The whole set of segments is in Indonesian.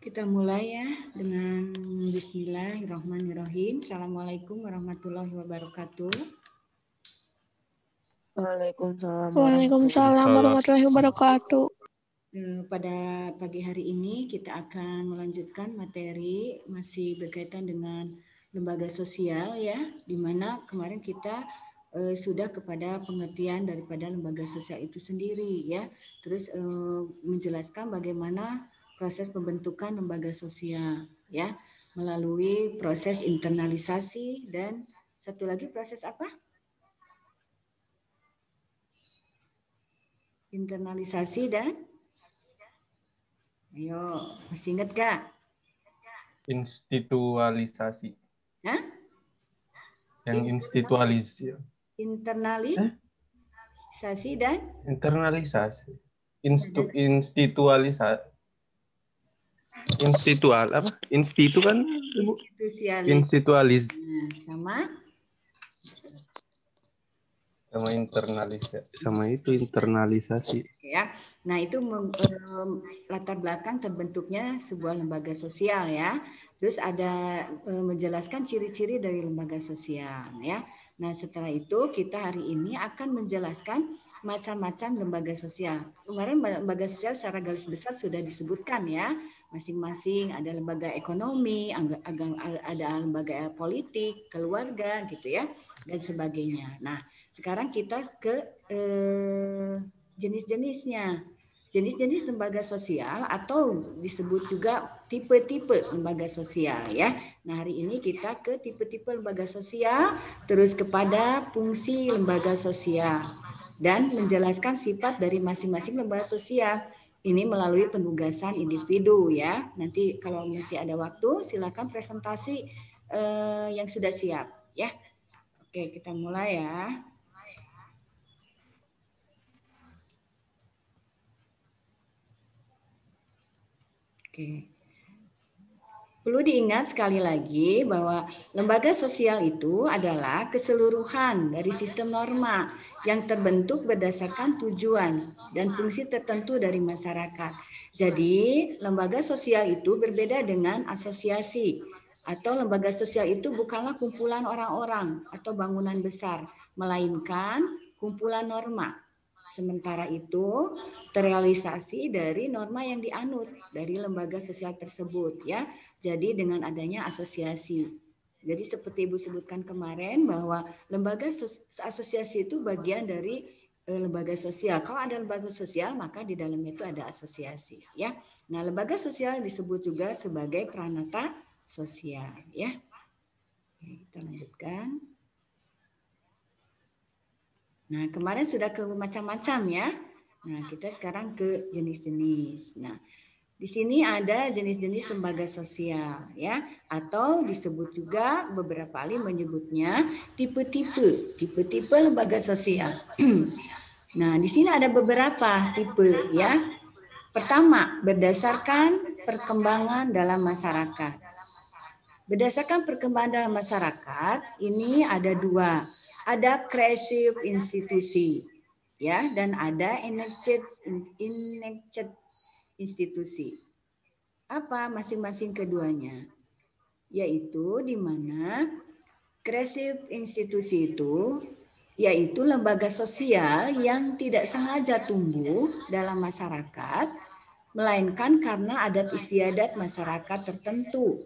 Kita mulai ya dengan Bismillahirrahmanirrahim. Assalamualaikum warahmatullahi wabarakatuh. Waalaikumsalam warahmatullahi wabarakatuh. Pada pagi hari ini kita akan melanjutkan materi masih berkaitan dengan lembaga sosial ya, di mana kemarin kita sudah kepada pengertian daripada lembaga sosial itu sendiri ya. Terus menjelaskan bagaimana proses pembentukan lembaga sosial ya, melalui proses internalisasi dan satu lagi proses apa? Internalisasi dan ayo, masih ingat gak? Institualisasi. Hah? Yang institualisasi. Internalisasi dan? Internalisasi. Institualisasi. Institual apa? Institu kan? Institualis. Sama? Sama internalisasi. Sama itu internalisasi. Ya, nah itu latar belakang terbentuknya sebuah lembaga sosial ya. Terus ada menjelaskan ciri-ciri dari lembaga sosial ya. Nah setelah itu kita hari ini akan menjelaskan macam-macam lembaga sosial. Kemarin lembaga sosial secara garis besar sudah disebutkan ya. Masing-masing ada lembaga ekonomi, ada lembaga politik, keluarga gitu ya, dan sebagainya. Nah sekarang kita ke jenis-jenisnya. Jenis-jenis lembaga sosial atau disebut juga tipe-tipe lembaga sosial ya. Nah, hari ini kita ke tipe-tipe lembaga sosial, terus kepada fungsi lembaga sosial dan menjelaskan sifat dari masing-masing lembaga sosial. Ini melalui penugasan individu ya. Nanti kalau masih ada waktu silakan presentasi yang sudah siap ya. Oke, kita mulai ya. Oke. Perlu diingat sekali lagi bahwa lembaga sosial itu adalah keseluruhan dari sistem norma yang terbentuk berdasarkan tujuan dan fungsi tertentu dari masyarakat. Jadi, lembaga sosial itu berbeda dengan asosiasi atau lembaga sosial itu bukanlah kumpulan orang-orang atau bangunan besar, melainkan kumpulan norma. Sementara itu terrealisasi dari norma yang dianut dari lembaga sosial tersebut ya. Jadi dengan adanya asosiasi. Jadi seperti Ibu sebutkan kemarin bahwa lembaga asosiasi itu bagian dari lembaga sosial. Kalau ada lembaga sosial maka di dalamnya itu ada asosiasi ya. Nah, lembaga sosial disebut juga sebagai pranata sosial ya. Oke, kita lanjutkan. Nah, kemarin sudah ke macam-macam ya. Nah, kita sekarang ke jenis-jenis. Nah, di sini ada jenis-jenis lembaga sosial ya, atau disebut juga beberapa kali menyebutnya tipe-tipe lembaga sosial. Nah, di sini ada beberapa tipe ya. Pertama, berdasarkan perkembangan dalam masyarakat. Berdasarkan perkembangan dalam masyarakat, ini ada dua. Ada kreatif institusi ya, dan ada enacted institusi. Apa masing-masing keduanya? Yaitu di mana kreatif institusi itu yaitu lembaga sosial yang tidak sengaja tumbuh dalam masyarakat, melainkan karena adat istiadat masyarakat tertentu.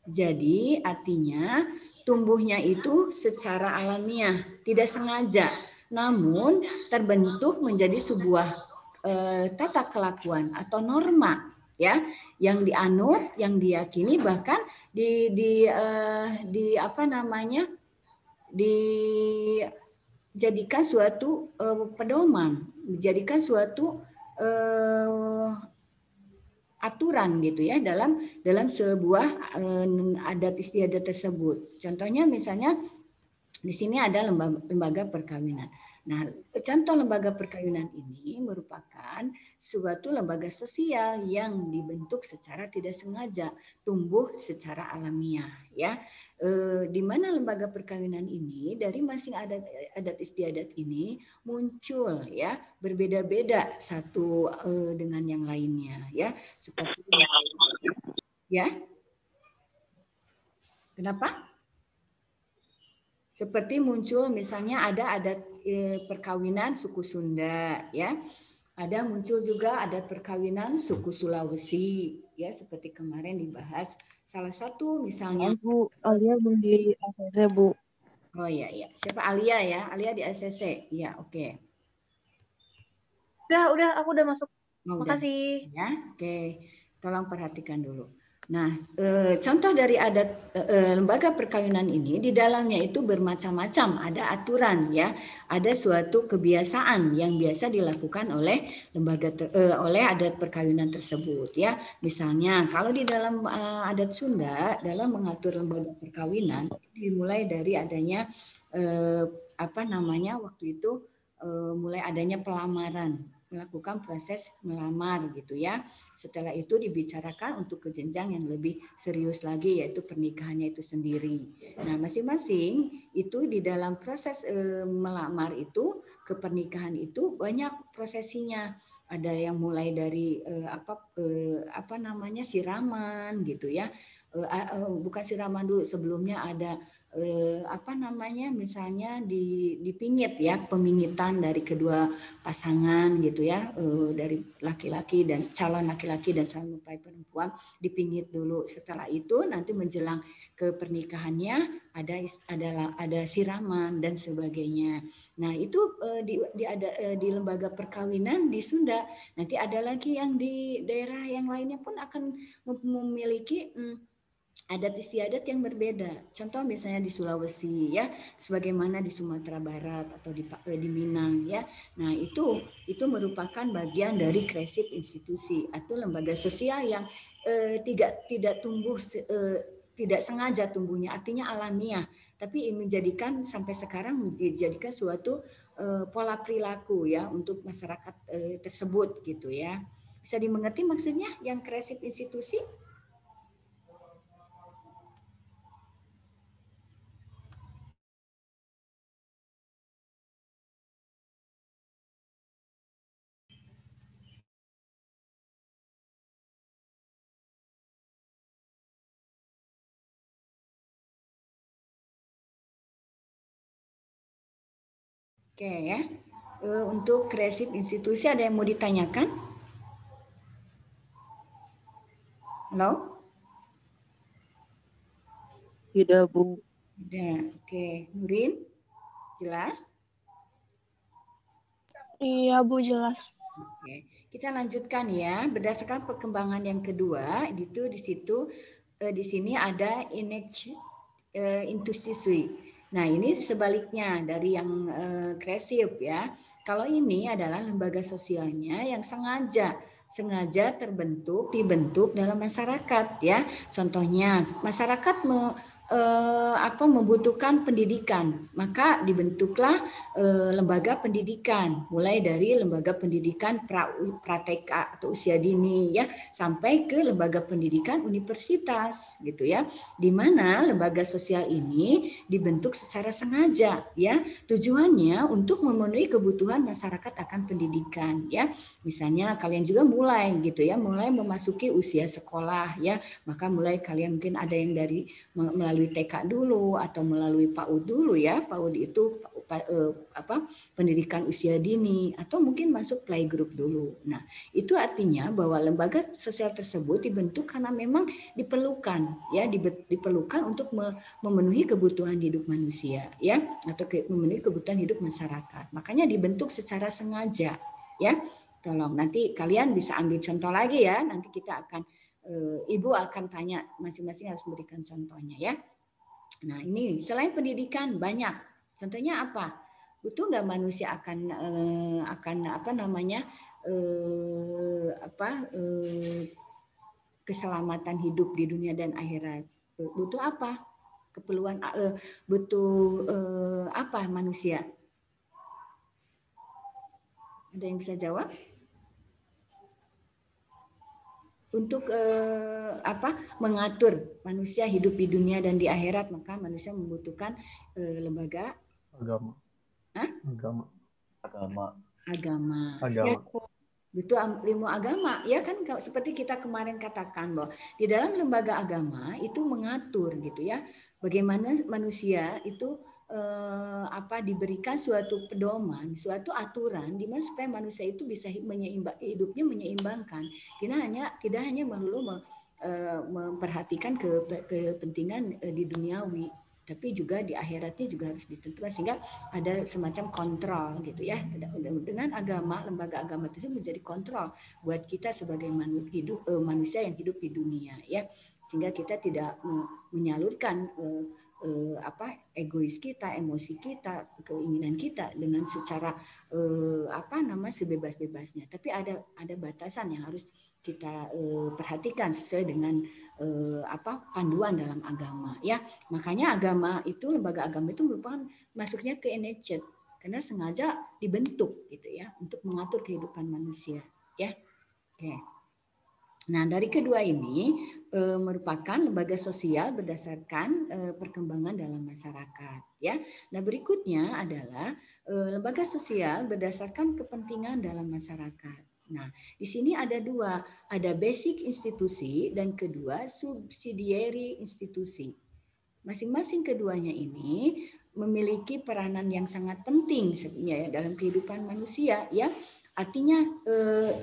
Jadi artinya tumbuhnya itu secara alamiah, tidak sengaja, namun terbentuk menjadi sebuah tata kelakuan atau norma ya, yang dianut, yang diyakini, bahkan dijadikan suatu pedoman, dijadikan suatu aturan gitu ya dalam sebuah adat istiadat tersebut. Contohnya misalnya di sini ada lembaga perkawinan. Nah, contoh lembaga perkawinan ini merupakan suatu lembaga sosial yang dibentuk secara tidak sengaja, tumbuh secara alamiah ya. Di mana lembaga perkawinan ini dari masing adat istiadat ini muncul ya, berbeda-beda satu dengan yang lainnya ya. Seperti Ya. Kenapa? Seperti muncul misalnya ada adat perkawinan suku Sunda, ya. Ada muncul juga adat perkawinan suku Sulawesi, ya, seperti kemarin dibahas. Salah satu misalnya. Bu, Alia belum di ACC, Bu. Oh iya, iya. Siapa? Alia ya? Alia di ACC. Iya, oke. Udah, aku udah masuk. Oh, makasih. Ya, oke. Tolong perhatikan dulu. Nah, contoh dari adat lembaga perkawinan ini di dalamnya itu bermacam-macam, ada aturan ya, ada suatu kebiasaan yang biasa dilakukan oleh oleh adat perkawinan tersebut ya. Misalnya kalau di dalam adat Sunda dalam mengatur lembaga perkawinan dimulai dari adanya waktu itu mulai adanya pelamaran, melakukan proses melamar gitu ya. Setelah itu dibicarakan untuk ke jenjang yang lebih serius lagi, yaitu pernikahannya itu sendiri. Nah, masing-masing itu di dalam proses melamar itu ke pernikahan itu banyak prosesinya. Ada yang mulai dari siraman gitu ya. Bukan siraman dulu, sebelumnya ada misalnya dipingit ya, pemingitan dari kedua pasangan gitu ya, dari laki-laki dan calon laki-laki dan calon mempelai perempuan dipingit dulu. Setelah itu nanti menjelang ke pernikahannya ada siraman dan sebagainya. Nah, itu di lembaga perkawinan di Sunda. Nanti ada lagi yang di daerah yang lainnya pun akan memiliki adat istiadat yang berbeda. Contoh misalnya di Sulawesi ya, sebagaimana di Sumatera Barat atau di Minang ya. Nah, itu merupakan bagian dari kresip institusi atau lembaga sosial yang tidak tumbuh tidak sengaja tumbuhnya, artinya alamiah, tapi menjadikan sampai sekarang dijadikan suatu pola perilaku ya untuk masyarakat tersebut gitu ya. Bisa dimengerti maksudnya yang kresip institusi? Oke ya, untuk kresip institusi ada yang mau ditanyakan? Halo? Tidak, Bu. Tidak, oke. Nurin, jelas? Iya, Bu, jelas. Oke, kita lanjutkan ya. Berdasarkan perkembangan yang kedua, di sini ada institusi. Nah, ini sebaliknya dari yang kresip ya. Kalau ini adalah lembaga sosialnya yang sengaja dibentuk dalam masyarakat ya. Contohnya, masyarakat membutuhkan pendidikan, maka dibentuklah lembaga pendidikan, mulai dari lembaga pendidikan pra-TK atau usia dini ya, sampai ke lembaga pendidikan universitas gitu ya, di mana lembaga sosial ini dibentuk secara sengaja ya, tujuannya untuk memenuhi kebutuhan masyarakat akan pendidikan ya. Misalnya kalian juga mulai memasuki usia sekolah ya, maka mulai kalian mungkin ada yang dari melalui TK dulu atau melalui PAUD dulu ya. PAUD itu pendidikan usia dini, atau mungkin masuk playgroup dulu. Nah, itu artinya bahwa lembaga sosial tersebut dibentuk karena memang diperlukan ya, diperlukan untuk memenuhi kebutuhan hidup manusia ya, atau memenuhi kebutuhan hidup masyarakat. Makanya dibentuk secara sengaja ya. Tolong nanti kalian bisa ambil contoh lagi ya. Nanti kita akan Ibu akan tanya, masing-masing harus memberikan contohnya ya. Nah, ini selain pendidikan banyak. Contohnya apa? Butuh nggak manusia akan keselamatan hidup di dunia dan akhirat? Butuh apa? Keperluan butuh apa manusia? Ada yang bisa jawab? Untuk mengatur manusia hidup di dunia dan di akhirat, maka manusia membutuhkan lembaga agama. Hah? Agama. Agama. Butuh ilmu agama, ya kan, seperti kita kemarin katakan bahwa di dalam lembaga agama itu mengatur gitu ya, bagaimana manusia itu diberikan suatu pedoman, suatu aturan di mana supaya manusia itu bisa hidupnya menyeimbangkan. Tidak hanya melulu memperhatikan kepentingan di duniawi, tapi juga di akhiratnya juga harus ditentukan sehingga ada semacam kontrol gitu ya. Dengan agama, lembaga agama itu menjadi kontrol buat kita sebagai manusia yang hidup di dunia ya, sehingga kita tidak menyalurkan egois kita, emosi kita, keinginan kita dengan secara sebebas-bebasnya. Tapi ada batasan yang harus kita perhatikan sesuai dengan panduan dalam agama ya. Makanya agama itu, lembaga agama itu merupakan masuknya ke NHC karena sengaja dibentuk gitu ya untuk mengatur kehidupan manusia ya. Oke. Nah, dari kedua ini merupakan lembaga sosial berdasarkan perkembangan dalam masyarakat ya. Nah, berikutnya adalah lembaga sosial berdasarkan kepentingan dalam masyarakat. Nah, di sini ada dua, ada basic institusi dan kedua subsidiary institusi. Masing-masing keduanya ini memiliki peranan yang sangat penting sebenarnya dalam kehidupan manusia ya. Artinya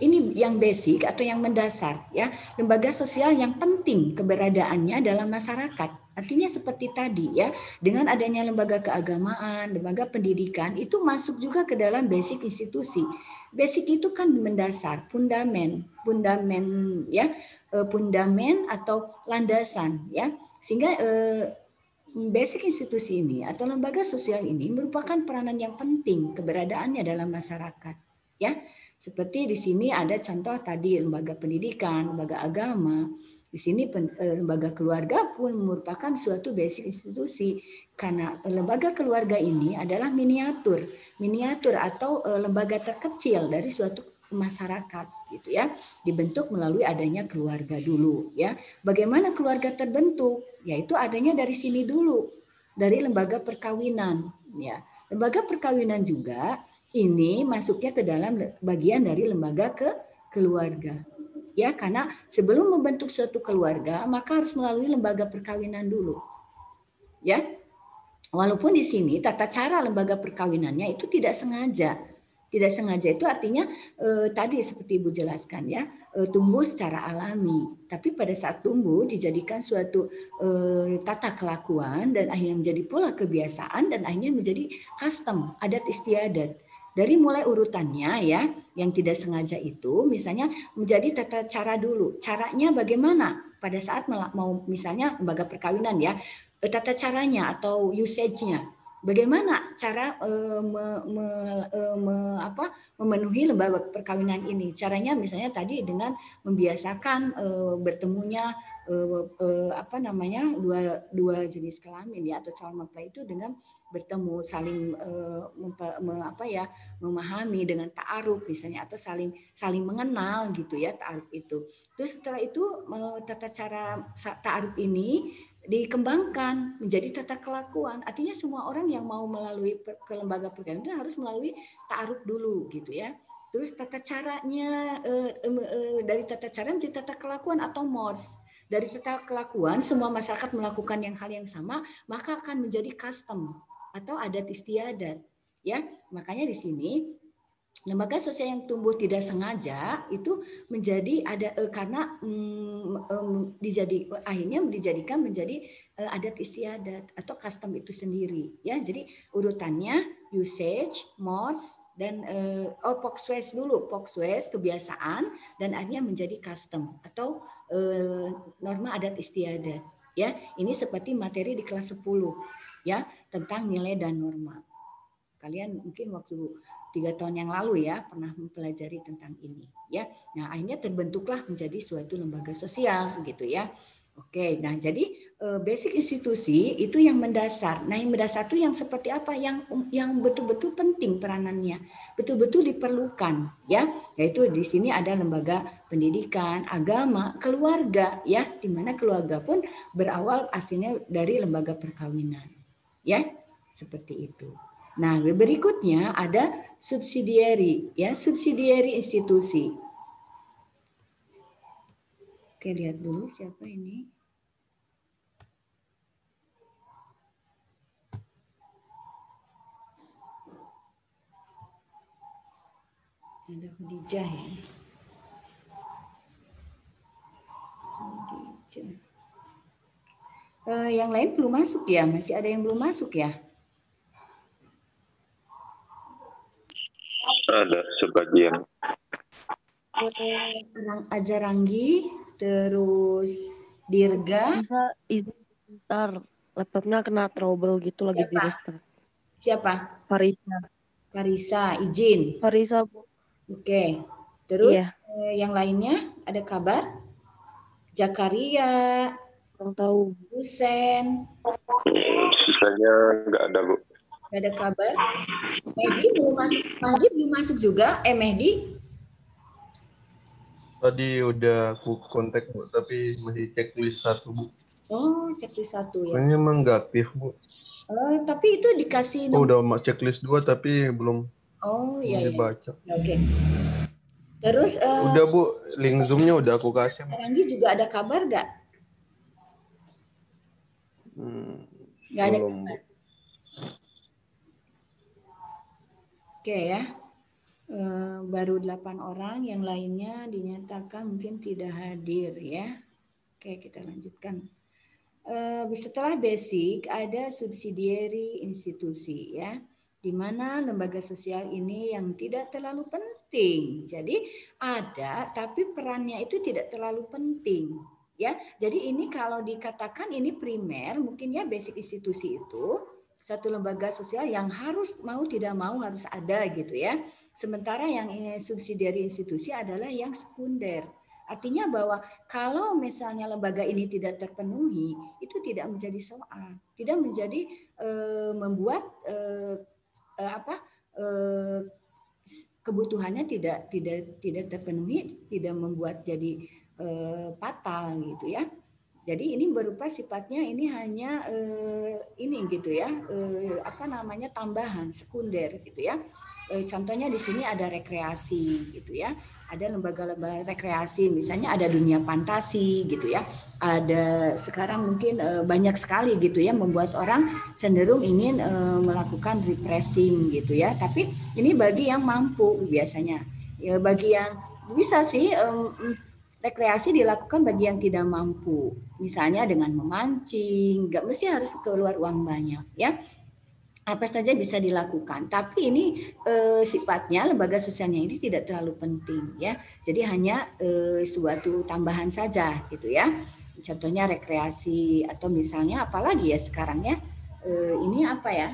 ini yang basic atau yang mendasar ya, lembaga sosial yang penting keberadaannya dalam masyarakat. Artinya seperti tadi ya, dengan adanya lembaga keagamaan, lembaga pendidikan itu masuk juga ke dalam basic institusi. Basic itu kan mendasar, fundamen ya, fundamen atau landasan ya. Sehingga basic institusi ini atau lembaga sosial ini merupakan peranan yang penting keberadaannya dalam masyarakat. Ya, seperti di sini ada contoh tadi lembaga pendidikan, lembaga agama. Di sini lembaga keluarga pun merupakan suatu basic institusi karena lembaga keluarga ini adalah miniatur atau lembaga terkecil dari suatu masyarakat gitu ya, dibentuk melalui adanya keluarga dulu ya. Bagaimana keluarga terbentuk? Yaitu adanya dari sini dulu, dari lembaga perkawinan ya. Lembaga perkawinan juga ini masuknya ke dalam bagian dari lembaga keluarga. Ya, karena sebelum membentuk suatu keluarga, maka harus melalui lembaga perkawinan dulu. Ya. Walaupun di sini tata cara lembaga perkawinannya itu tidak sengaja. Tidak sengaja itu artinya tadi seperti Ibu jelaskan ya, tumbuh secara alami. Tapi pada saat tumbuh dijadikan suatu tata kelakuan dan akhirnya menjadi pola kebiasaan dan akhirnya menjadi custom, adat istiadat. Dari mulai urutannya ya, yang tidak sengaja itu misalnya menjadi tata cara dulu. Caranya bagaimana? Pada saat mau misalnya lembaga perkawinan ya, tata caranya atau usage-nya. Bagaimana cara memenuhi lembaga perkawinan ini? Caranya misalnya tadi dengan membiasakan bertemunya dua jenis kelamin ya atau calon mempelai itu dengan bertemu saling memahami dengan ta'aruf misalnya atau saling mengenal gitu ya, ta'aruf itu. Terus setelah itu tata cara ta'aruf ini dikembangkan menjadi tata kelakuan. Artinya semua orang yang mau melalui ke lembaga perkawinan harus melalui ta'aruf dulu gitu ya. Terus tata caranya dari tata cara menjadi tata kelakuan atau mods. Dari tata kelakuan semua masyarakat melakukan hal yang sama, maka akan menjadi custom atau adat istiadat ya. Makanya di sini lembaga sosial yang tumbuh tidak sengaja itu menjadi ada karena akhirnya dijadikan menjadi adat istiadat atau custom itu sendiri ya. Jadi urutannya usage, mods dan pokswes dulu, pokswes kebiasaan dan akhirnya menjadi custom atau norma adat istiadat ya. Ini seperti materi di kelas 10 ya tentang nilai dan norma. Kalian mungkin waktu 3 tahun yang lalu ya pernah mempelajari tentang ini ya. Nah, akhirnya terbentuklah menjadi suatu lembaga sosial gitu ya. Oke, nah jadi basic institusi itu yang mendasar. Nah, yang mendasar itu yang seperti apa? Yang betul-betul penting peranannya, betul-betul diperlukan ya. Yaitu di sini ada lembaga pendidikan, agama, keluarga ya, di mana keluarga pun berawal aslinya dari lembaga perkawinan. Ya, seperti itu. Nah, berikutnya ada subsidiary, ya, subsidiary institusi. Oke, lihat dulu siapa ini. Ada Khadijah ya. Khadijah. Yang lain belum masuk ya? Masih ada yang belum masuk ya? Ada sebagian. Azaranggi, terus Dirga. Bisa izin sebentar. Laptopnya kena trouble gitu lagi di restart. Siapa? Farisa. Farisa, izin. Farisa, Bu. Oke. Terus Iya. Yang lainnya ada kabar? Zakaria. Kurang tahu. Husen. Sisanya nggak ada, Bu. Nggak ada kabar. Mehdi belum masuk. Mehdi belum masuk juga. Mehdi? Tadi udah aku kontak, Bu, tapi masih checklist 1, Bu. Oh, checklist 1 ya. Kayaknya emang nggak aktif, Bu. Tapi itu dikasih Oh, udah checklist 2 tapi belum iya. dibaca. Oke. Terus udah, Bu, link Zoom-nya udah aku kasih. Ranggi juga ada kabar nggak? Nggak ada Belum, kabar. Bu. Oke ya. Baru 8 orang, yang lainnya dinyatakan mungkin tidak hadir ya. Oke, kita lanjutkan. Setelah basic ada subsidiary institusi ya, di mana lembaga sosial ini yang tidak terlalu penting. Jadi ada, tapi perannya itu tidak terlalu penting ya. Jadi ini kalau dikatakan ini primer, mungkin ya basic institusi itu satu lembaga sosial yang harus mau tidak mau harus ada gitu ya. Sementara yang subsidiary institusi adalah yang sekunder. Artinya bahwa kalau misalnya lembaga ini tidak terpenuhi, itu tidak menjadi soal, tidak menjadi membuat kebutuhannya tidak terpenuhi, tidak membuat jadi fatal gitu ya. Jadi ini berupa sifatnya ini hanya ini gitu ya, tambahan sekunder gitu ya. Contohnya di sini ada rekreasi gitu ya. Ada lembaga-lembaga rekreasi, misalnya ada dunia fantasi gitu ya. Ada sekarang mungkin banyak sekali gitu ya, membuat orang cenderung ingin melakukan refreshing gitu ya. Tapi ini bagi yang mampu biasanya. Ya, bagi yang bisa sih rekreasi dilakukan bagi yang tidak mampu. Misalnya dengan memancing, nggak mesti harus keluar uang banyak ya. Apa saja bisa dilakukan, tapi ini sifatnya lembaga sosialnya ini tidak terlalu penting ya, jadi hanya suatu tambahan saja gitu ya. Contohnya rekreasi atau misalnya apalagi ya sekarang ya, ini apa ya,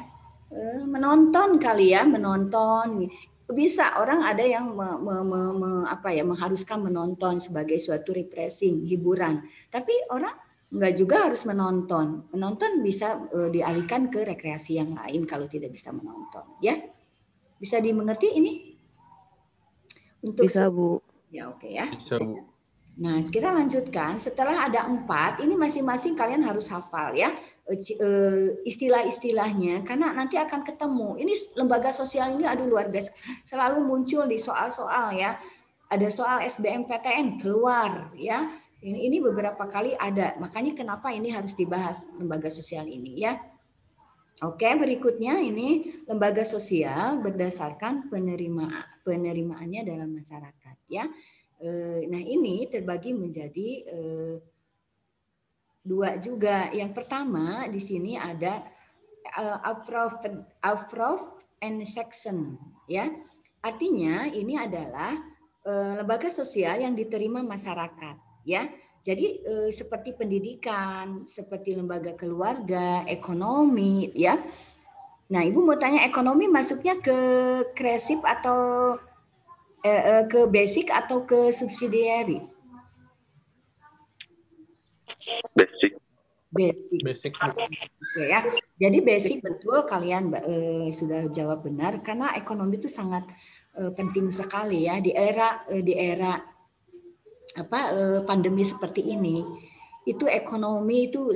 menonton kali ya, menonton bisa orang ada yang mengharuskan menonton sebagai suatu refreshing, hiburan, tapi orang enggak juga harus menonton. Menonton bisa dialihkan ke rekreasi yang lain kalau tidak bisa menonton. Ya, bisa dimengerti ini? Untuk bisa, Bu. Ya, oke ya. Bisa, Bu. Nah, kita lanjutkan. Setelah ada 4, ini masing-masing kalian harus hafal ya istilah-istilahnya, karena nanti akan ketemu. Ini lembaga sosial ini aduh luar biasa. Selalu muncul di soal-soal ya. Ada soal SBMPTN keluar ya. Ini beberapa kali ada, makanya kenapa ini harus dibahas lembaga sosial ini ya. Oke, berikutnya ini lembaga sosial berdasarkan penerimaannya dalam masyarakat ya. Nah ini terbagi menjadi 2 juga. Yang pertama di sini ada approved and section ya. Artinya ini adalah lembaga sosial yang diterima masyarakat. Ya, jadi seperti pendidikan, seperti lembaga keluarga, ekonomi, ya. Nah, Ibu mau tanya ekonomi masuknya ke kresip atau ke basic atau ke subsidiary? Basic. Basic. Oke ya. Jadi basic betul kalian sudah jawab benar karena ekonomi itu sangat penting sekali ya di era pandemi seperti ini, itu ekonomi itu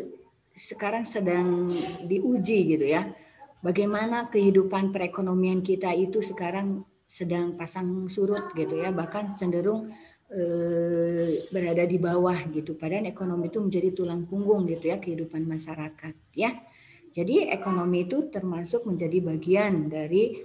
sekarang sedang diuji gitu ya. bagaimana kehidupan perekonomian kita itu sekarang sedang pasang surut gitu ya, bahkan cenderung berada di bawah gitu. Padahal ekonomi itu menjadi tulang punggung gitu ya kehidupan masyarakat ya. Jadi ekonomi itu termasuk menjadi bagian dari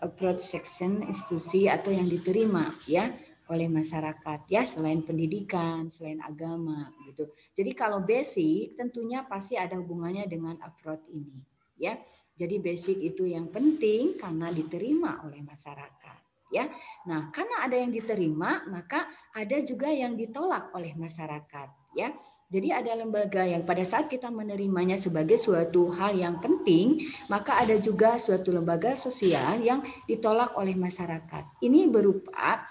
approach section institusi atau yang diterima ya oleh masyarakat ya, selain pendidikan, selain agama gitu. Jadi kalau basic tentunya pasti ada hubungannya dengan approach ini ya. Jadi basic itu yang penting karena diterima oleh masyarakat ya. Nah, karena ada yang diterima, maka ada juga yang ditolak oleh masyarakat ya. Jadi ada lembaga yang pada saat kita menerimanya sebagai suatu hal yang penting, maka ada juga suatu lembaga sosial yang ditolak oleh masyarakat. Ini berupa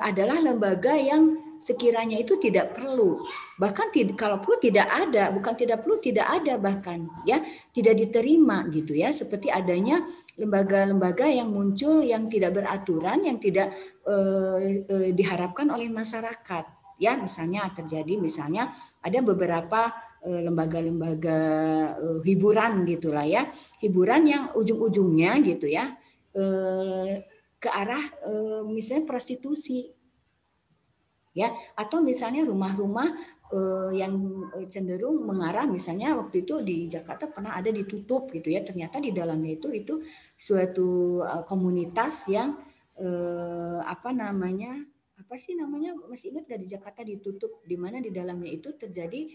adalah lembaga yang sekiranya itu tidak perlu, bahkan kalau perlu tidak ada, bukan tidak perlu tidak ada, bahkan ya tidak diterima gitu ya, seperti adanya lembaga-lembaga yang muncul yang tidak beraturan, yang tidak diharapkan oleh masyarakat ya. Misalnya terjadi, misalnya ada beberapa lembaga-lembaga hiburan gitulah ya, hiburan yang ujung-ujungnya gitu ya ke arah misalnya prostitusi ya, atau misalnya rumah-rumah yang cenderung mengarah, misalnya waktu itu di Jakarta pernah ada ditutup gitu ya, ternyata di dalamnya itu suatu komunitas yang apa sih namanya, masih ingat gak di Jakarta ditutup, di mana di dalamnya itu terjadi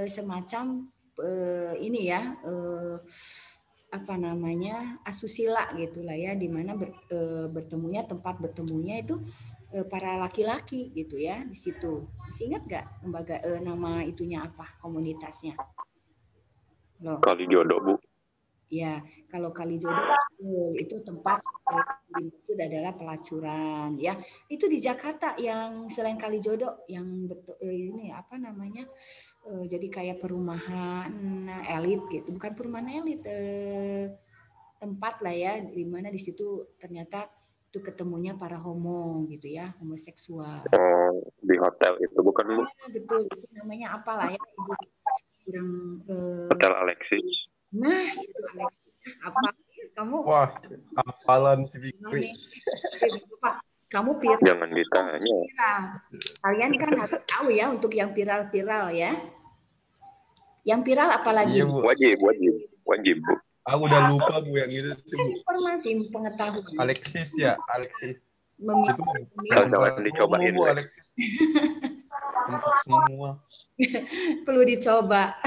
semacam ini ya apa namanya asusila gitulah ya, di mana bertemunya, tempat bertemunya itu para laki-laki gitu ya di situ. Masih ingat nggak lembaga nama itunya apa, komunitasnya? Loh. Kalijodo, Bu. Ya, kalau Kalijodo itu tempat maksud adalah pelacuran ya. Itu di Jakarta yang selain Kalijodo yang ini apa namanya? Jadi kayak perumahan elit gitu, bukan perumahan elit, tempat lah ya, di mana di situ ternyata itu ketemunya para homo gitu ya, homoseksual. Di hotel itu bukan, Bu? Ya, betul, itu namanya apalah ya, ibu kurang Hotel Alexis. nah itu Alexis apa kamu? Wah, hafalan si Fikri. Kamu viral. Jangan ditanya. Kalian kan harus tahu ya untuk yang viral-viral ya. Yang viral apalagi? Iya, Bu. Wajib, Bu. Aku udah lupa, Bu, yang itu tuh, Bu. Informasi pengetahuan. Alexis ya, Alexis. Jangan dicobain, Bu, Alexis. Untuk semua. Perlu dicoba.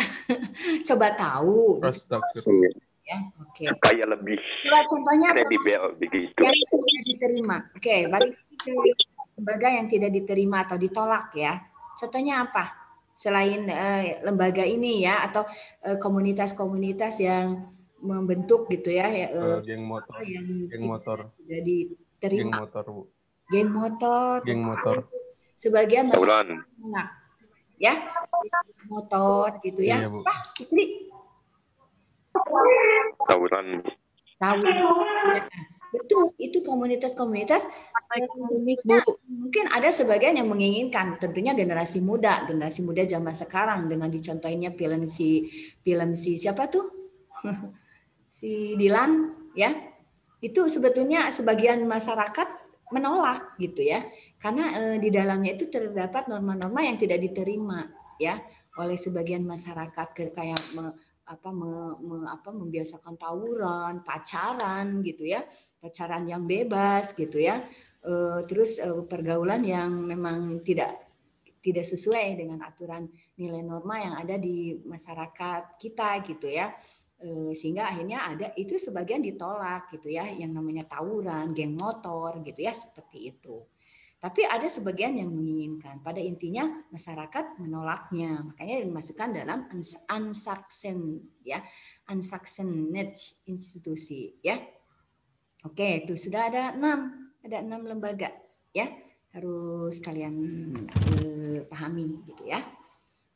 Coba tahu. Astagfirullah. Ya, oke. Supaya lebih kredibel begitu. Yang tidak diterima. Oke, balik ke lembaga yang tidak diterima atau ditolak ya. Contohnya apa? Selain lembaga ini ya, atau komunitas-komunitas yang membentuk gitu ya, geng motor, yang geng motor, tidak diterima. Geng motor, Bu. Geng motor. Geng motor. Sebagian masyarakat ya, motor gitu ya. Iya, Bu. Pak, Fikri. Tawuran. Ya. Betul, itu komunitas-komunitas mungkin ada sebagian yang menginginkan, tentunya generasi muda zaman sekarang dengan dicontohinnya film si siapa tuh? Si Dilan ya. Itu sebetulnya sebagian masyarakat menolak gitu ya. Karena di dalamnya itu terdapat norma-norma yang tidak diterima ya oleh sebagian masyarakat, kayak membiasakan tawuran, pacaran gitu ya, pacaran yang bebas gitu ya, terus pergaulan yang memang tidak sesuai dengan aturan nilai norma yang ada di masyarakat kita gitu ya, sehingga akhirnya ada itu sebagian ditolak gitu ya, yang namanya tawuran, geng motor gitu ya, seperti itu. Tapi ada sebagian yang menginginkan. Pada intinya masyarakat menolaknya. Makanya dimasukkan dalam unsanctioned institusi ya. Oke, itu sudah ada 6 lembaga ya. Harus kalian pahami gitu ya.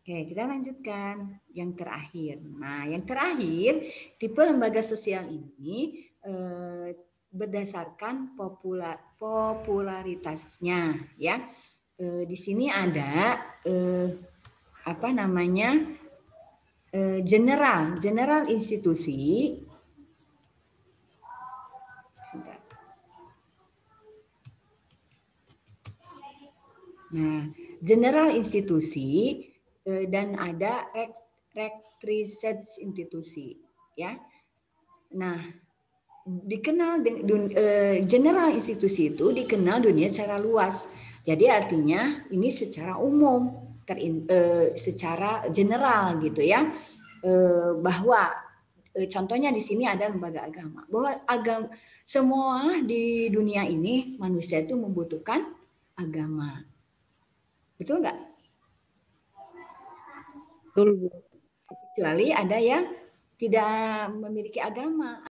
Oke, kita lanjutkan yang terakhir. Nah, yang terakhir, tipe lembaga sosial ini berdasarkan popularitasnya ya. Di sini ada general institusi. Sebentar. Nah, general institusi dan ada research institusi, ya. Nah, dikenal general institusi itu dikenal dunia secara luas. Jadi artinya ini secara umum, secara general gitu ya, bahwa contohnya di sini ada lembaga agama, bahwa semua di dunia ini manusia itu membutuhkan agama, betul nggak? Betul, Bu. Kecuali ada yang tidak memiliki agama.